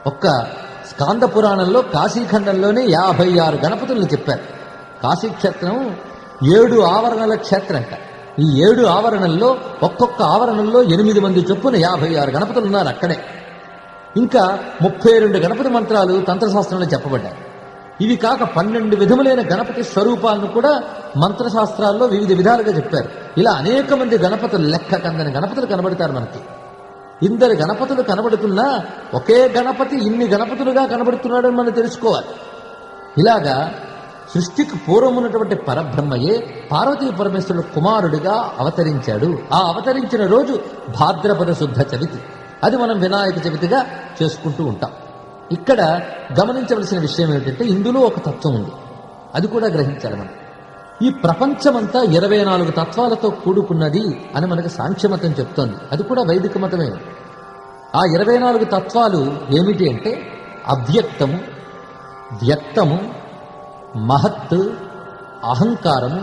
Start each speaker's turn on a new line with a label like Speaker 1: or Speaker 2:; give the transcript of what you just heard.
Speaker 1: ఒక్క స్కాంద పురాణంలో కాశీఖండంలోనే 56 గణపతులను చెప్పారు. కాశీక్షేత్రం 7 ఆవరణల క్షేత్రంట. ఈ 7 ఆవరణల్లో ఒక్కొక్క ఆవరణంలో 8 మంది చొప్పున 56 గణపతులు ఉన్నారు అక్కడే. ఇంకా 32 గణపతి మంత్రాలు తంత్రశాస్త్రంలో చెప్పబడ్డాయి. ఇవి కాక 12 విధములైన గణపతి స్వరూపాలను కూడా మంత్రశాస్త్రాల్లో వివిధ విధాలుగా చెప్పారు. ఇలా అనేక మంది గణపతులు, లెక్క కందని గణపతులు కనబడతారు మనకి. ఇందరు గణపతులు కనబడుతున్నా ఒకే గణపతి ఇన్ని గణపతులుగా కనబడుతున్నాడని మనం తెలుసుకోవాలి. ఇలాగా సృష్టికి పూర్వమున్నటువంటి పరబ్రహ్మయే పార్వతీ పరమేశ్వరుడు కుమారుడిగా అవతరించాడు. ఆ అవతరించిన రోజు భాద్రపద శుద్ధ చవితి. అది మనం వినాయక చవితిగా చేసుకుంటూ ఉంటాం. ఇక్కడ గమనించవలసిన విషయం ఏమిటంటే ఇందులో ఒక తత్వం ఉంది, అది కూడా గ్రహించాలి మనం. ఈ ప్రపంచమంతా 24 తత్వాలతో కూడుకున్నది అని మనకు సాంఖ్యమతం చెప్తోంది. అది కూడా వైదిక మతమే. ఆ 24 తత్వాలు ఏమిటి అంటే అవ్యక్తము, వ్యక్తము, మహత్, అహంకారము,